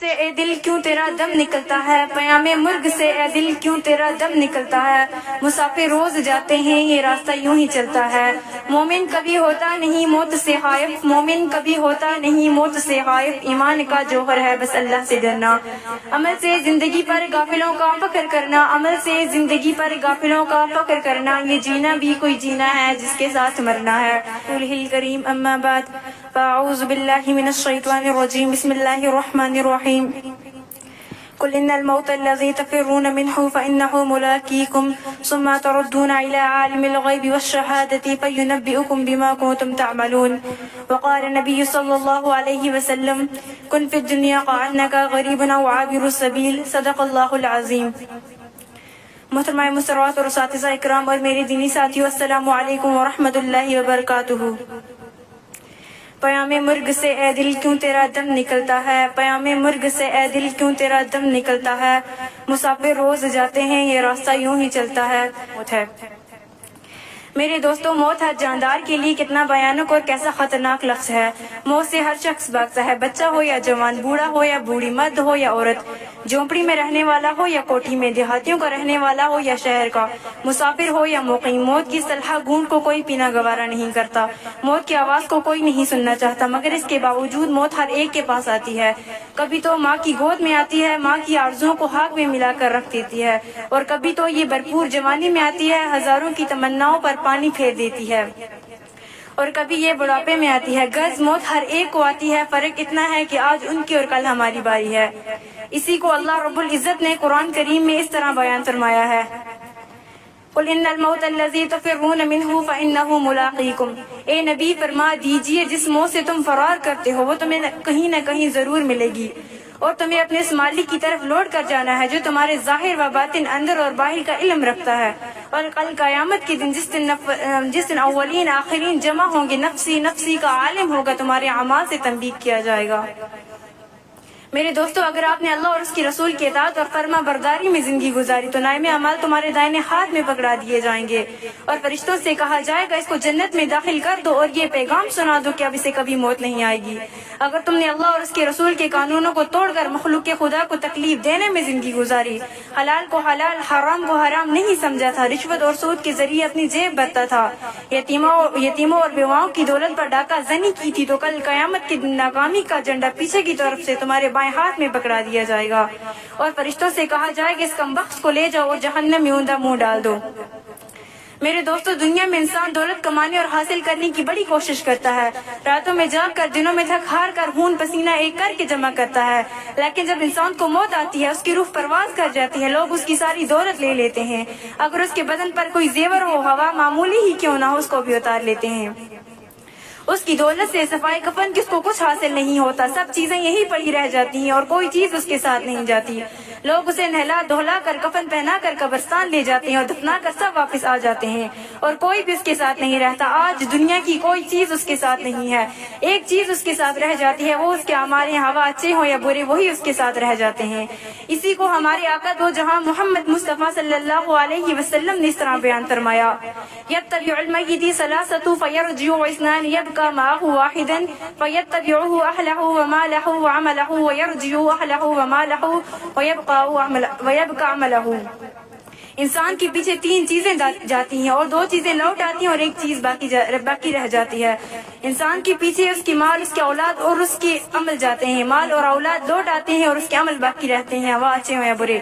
سے اے دل کیوں تیرا دم نکلتا ہے، پیام مرگ سے اے دل کیوں تیرا دم نکلتا ہے، مسافر روز جاتے ہیں یہ راستہ یوں ہی چلتا ہے، مومن کبھی ہوتا نہیں موت سے خائف، مومن کبھی ہوتا نہیں موت سے خائف، ایمان کا جوہر ہے بس اللہ سے ڈرنا، عمل سے زندگی پر غافلوں کا فخر کرنا، عمل سے زندگی پر غافلوں کا فخر کرنا، یہ جینا بھی کوئی جینا ہے جس کے ساتھ مرنا ہے۔ رسول کریم اما بعد، فاعوذ باللہ من الشیطان الرجیم، بسم اللہ الرحمن الرحیم۔ قل ان الموت الذي تفرون منه فانه ملاقيكم ثم تردون الى عالم الغيب والشهادة فينبئكم بما كنتم تعملون، وقال النبي صلی اللہ علیہ وسلم كن في الدنيا كأنك غريب او عابر السبيل، صدق اللہ العظیم۔ محترمہ مسرات اور اساتذہ اکرام اور میرے دینی ساتھیوں، السلام علیکم ورحمۃ اللہ وبرکاتہ۔ پیام مرگ سے اے دل کیوں تیرا دم نکلتا ہے، پیام مرگ سے اے دل کیوں تیرا دم نکلتا ہے، مسافر روز جاتے ہیں یہ راستہ یوں ہی چلتا ہے۔ میرے دوستوں، موت ہر جاندار کے لیے کتنا بھیانک اور کیسا خطرناک لفظ ہے۔ موت سے ہر شخص بھاگتا ہے، بچہ ہو یا جوان، بوڑھا ہو یا بوڑھی، مرد ہو یا عورت، جھونپڑی میں رہنے والا ہو یا کوٹھی میں، دیہاتیوں کا رہنے والا ہو یا شہر کا، مسافر ہو یا مقیم، موت کی صلح گونگ کو کوئی پینا گوارا نہیں کرتا، موت کی آواز کو کوئی نہیں سننا چاہتا، مگر اس کے باوجود موت ہر ایک کے پاس آتی ہے۔ کبھی تو ماں کی گود میں آتی ہے، ماں کی آرزوؤں کو خاک میں ملا کر رکھ دیتی ہے، اور کبھی تو یہ بھرپور جوانی میں آتی ہے، ہزاروں کی تمناؤں پر پانی پھیر دیتی ہے، اور کبھی یہ بڑھاپے میں آتی ہے۔ غرض موت ہر ایک کو آتی ہے، فرق اتنا ہے کہ آج ان کی اور کل ہماری باری ہے۔ اسی کو اللہ رب العزت نے قرآن کریم میں اس طرح بیان فرمایا ہے، قل ان الموت الذي تفرون منه فانه ملاقيكم، اے نبی فرما دیجئے جس موت سے تم فرار کرتے ہو وہ تمہیں کہیں نہ کہیں ضرور ملے گی، اور تمہیں اپنے اس مالک کی طرف لوٹ کر جانا ہے جو تمہارے ظاہر و باطن، اندر اور باہر کا علم رکھتا ہے، اور کل قیامت کے دن جس دن اولین آخرین جمع ہوں گے، نفسی نفسی کا عالم ہوگا، تمہارے اعمال سے تنبیہ کیا جائے گا۔ میرے دوستو، اگر آپ نے اللہ اور اس کی رسول کی اطاعت اور فرما برداری میں زندگی گزاری تو نائم اعمال تمہارے دائیں ہاتھ میں پکڑا دیے جائیں گے، اور فرشتوں سے کہا جائے گا اس کو جنت میں داخل کر دو اور یہ پیغام سنا دو کہ اب اسے کبھی موت نہیں آئے گی۔ اگر تم نے اللہ اور اس کے رسول کے قانونوں کو توڑ کر مخلوق خدا کو تکلیف دینے میں زندگی گزاری، حلال کو حلال، حرام کو حرام نہیں سمجھا تھا، رشوت اور سود کے ذریعے اپنی جیب بھرتا تھا، یتیموں اور بیواؤں کی دولت پر ڈاکہ زنی کی تھی، تو کل قیامت کے دن ناکامی کا جھنڈا پیچھے کی طرف سے تمہارے بائیں ہاتھ میں پکڑا دیا جائے گا، اور فرشتوں سے کہا جائے گا اس کمبخت کو لے جاؤ اور جہنم میں اوندا منہ ڈال دو۔ میرے دوستو، دنیا میں انسان دولت کمانے اور حاصل کرنے کی بڑی کوشش کرتا ہے، راتوں میں جاگ کر، دنوں میں تھک ہار کر، خون پسینہ ایک کر کے جمع کرتا ہے، لیکن جب انسان کو موت آتی ہے، اس کی روح پرواز کر جاتی ہے، لوگ اس کی ساری دولت لے لیتے ہیں، اگر اس کے بدن پر کوئی زیور ہو، ہوا معمولی ہی کیوں نہ ہو، اس کو بھی اتار لیتے ہیں۔ اس کی دولت سے صفائی کفن کس کو کچھ حاصل نہیں ہوتا، سب چیزیں یہی پڑی رہ جاتی ہیں اور کوئی چیز اس کے ساتھ نہیں جاتی، لوگ اسے نہلا دھلا کر، کفن پہنا کر قبرستان لے جاتے ہیں اور دفنا کر سب واپس آ جاتے ہیں، اور کوئی بھی اس کے ساتھ نہیں رہتا۔ آج دنیا کی کوئی چیز اس کے ساتھ نہیں ہے، ایک چیز اس کے ساتھ رہ جاتی ہے، وہ اس کے اعمال ہیں، ہوا اچھے ہوں یا برے، وہی اس کے ساتھ رہ جاتے ہیں۔ اسی کو ہمارے آقا دو جہاں محمد مصطفیٰ صلی اللہ علیہ وسلم نے اس طرح بیان فرمایا، یتبع المیت ثلاثۃ فیرجع اثنان يبقى معه واحدا فيتبعه أهله وماله وعمله ويرجع أهله وماله ويبقى عمله۔ انسان کے پیچھے تین چیزیں جاتی ہیں اور دو چیزیں لوٹ آتی ہیں اور ایک چیز باقی رہ جاتی ہے۔ انسان کے پیچھے اس کی مال، اس کے اولاد اور اس کے عمل جاتے ہیں، مال اور اولاد لوٹ آتے ہیں اور اس کے عمل باقی رہتے ہیں، وہ اچھے ہوں یا برے۔